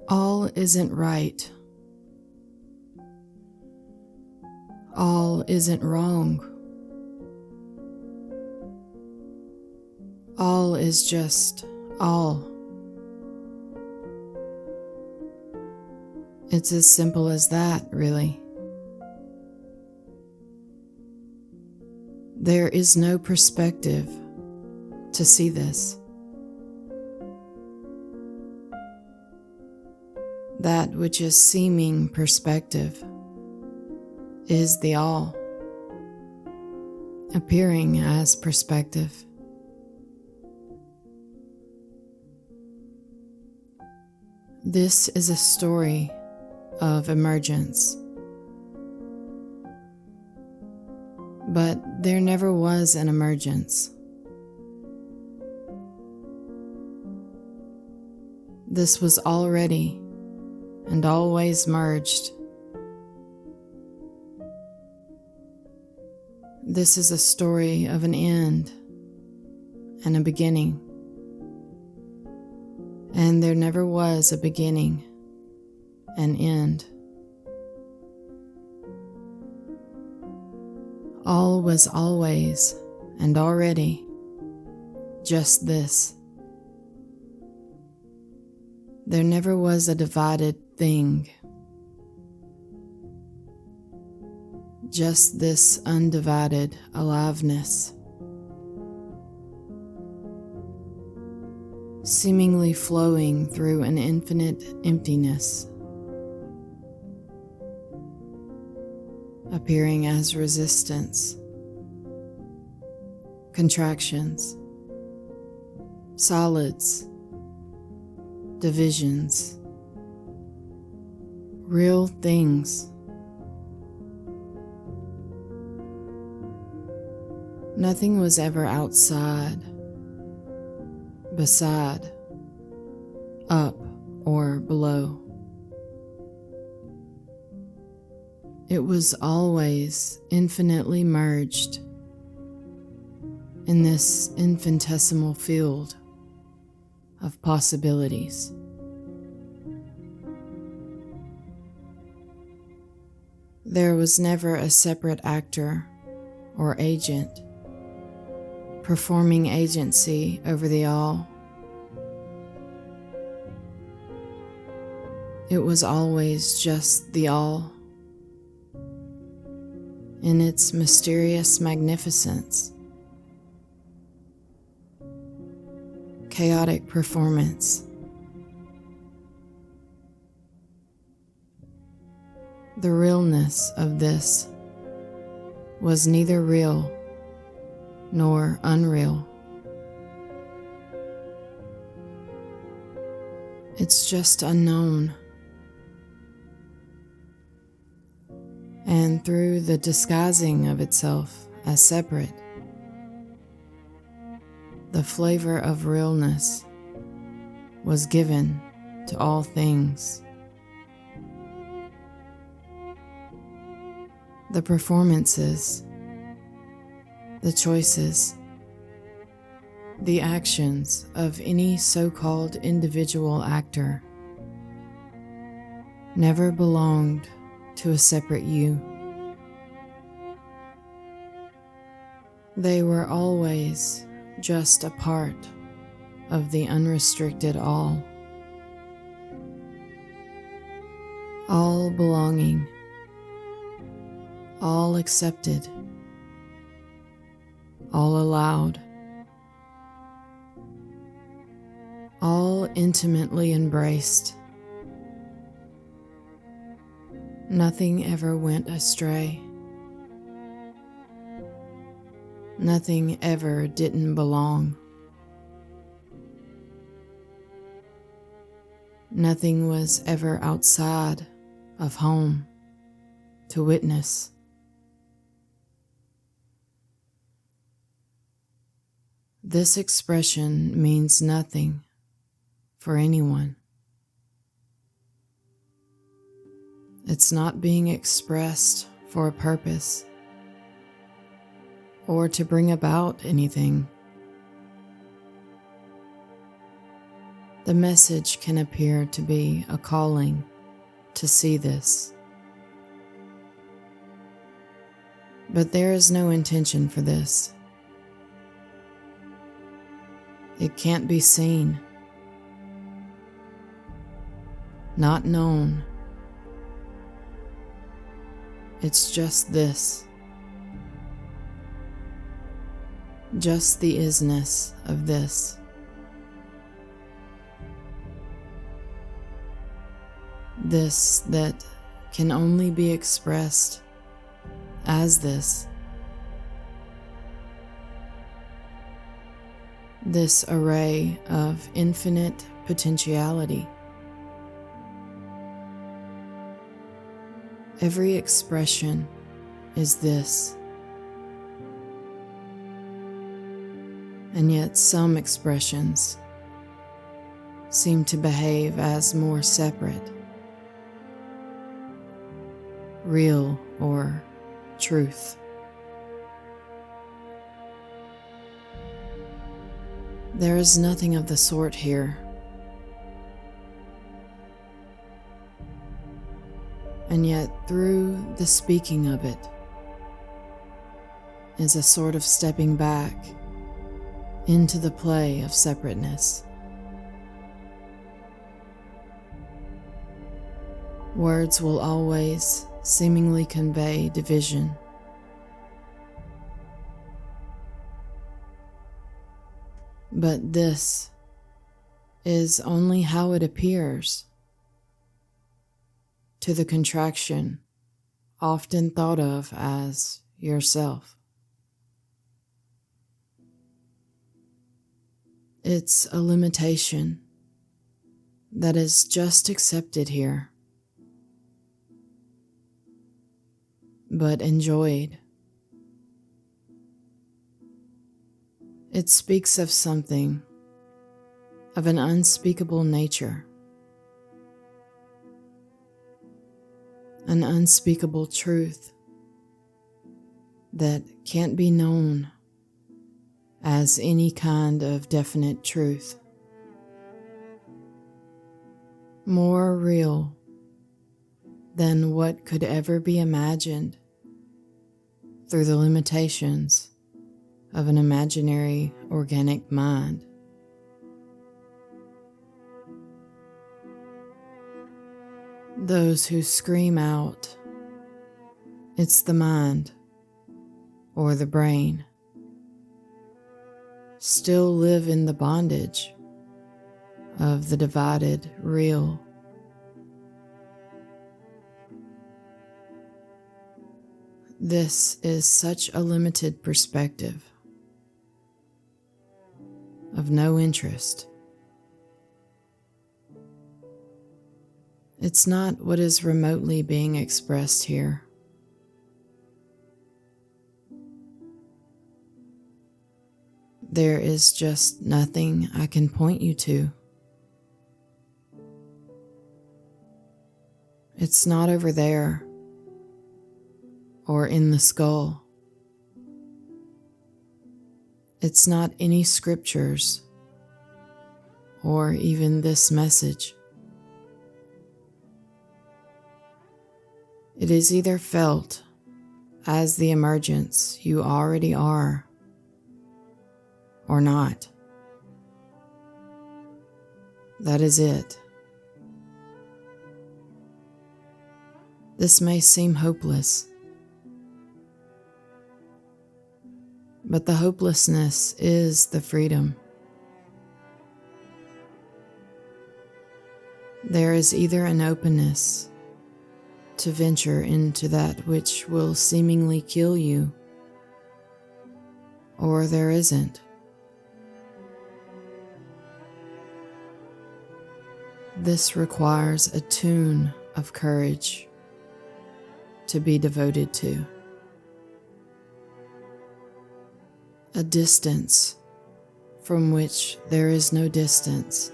All isn't right. All isn't wrong. All is just all. It's as simple as that, really. There is no perspective to see this. That which is seeming perspective is the all, appearing as perspective. This is a story of emergence. But there never was an emergence. This was already and always merged. This is a story of an end and a beginning. And there never was a beginning and end. All was always and already just this. There never was a divided thing. Just this undivided aliveness, seemingly flowing through an infinite emptiness, appearing as resistance, contractions, solids, divisions, real things. Nothing was ever outside, beside, up, or below. It was always infinitely merged in this infinitesimal field of possibilities. There was never a separate actor or agent performing agency over the all. It was always just the all in its mysterious magnificence, chaotic performance. The realness of this was neither real nor unreal. It's just unknown. And through the disguising of itself as separate, the flavor of realness was given to all things. The performances, the choices, the actions of any so-called individual actor never belonged to a separate you. They were always just a part of the unrestricted all belonging, all accepted, all allowed, all intimately embraced. Nothing ever went astray. Nothing ever didn't belong. Nothing was ever outside of home to witness. This expression means nothing for anyone. It's not being expressed for a purpose or to bring about anything. The message can appear to be a calling to see this. But there is no intention for this. It can't be seen, not known. It's just this, just the isness of this. This that can only be expressed as this. This array of infinite potentiality. Every expression is this. And yet some expressions seem to behave as more separate, real or truth. There is nothing of the sort here. And yet through the speaking of it is a sort of stepping back into the play of separateness. Words will always seemingly convey division. But this is only how it appears to the contraction often thought of as yourself. It's a limitation that is just accepted here, but enjoyed. It speaks of something of an unspeakable nature, an unspeakable truth that can't be known as any kind of definite truth. More real than what could ever be imagined through the limitations of an imaginary organic mind. Those who scream out, "It's the mind," or the brain, still live in the bondage of the divided real. This is such a limited perspective of no interest. It's not what is remotely being expressed here. There is just nothing I can point you to. It's not over there or in the skull. It's not any scriptures or even this message. It is either felt as the emergence you already are or not. That is it. This may seem hopeless, but the hopelessness is the freedom. There is either an openness to venture into that which will seemingly kill you, or there isn't. This requires a tune of courage to be devoted to, a distance from which there is no distance,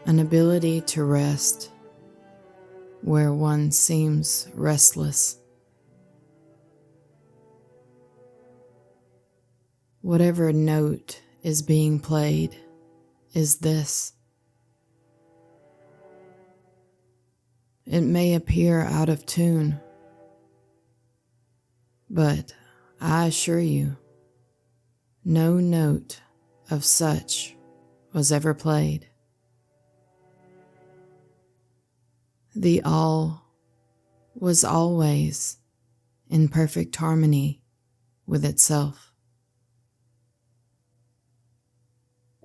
an ability to rest where one seems restless. Whatever note is being played is this. It may appear out of tune, but I assure you, no note of such was ever played. The all was always in perfect harmony with itself.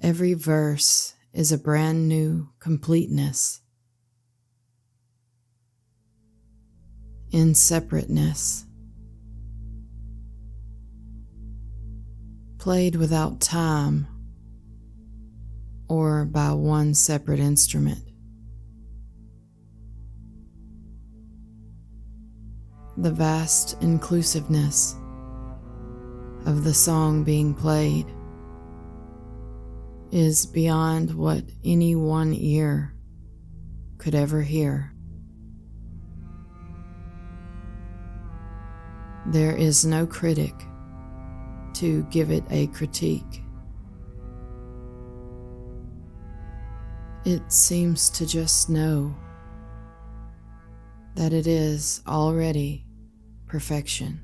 Every verse is a brand new completeness, in separateness, played without time or by one separate instrument. The vast inclusiveness of the song being played is beyond what any one ear could ever hear. There is no critic to give it a critique. It seems to just know that it is already perfection.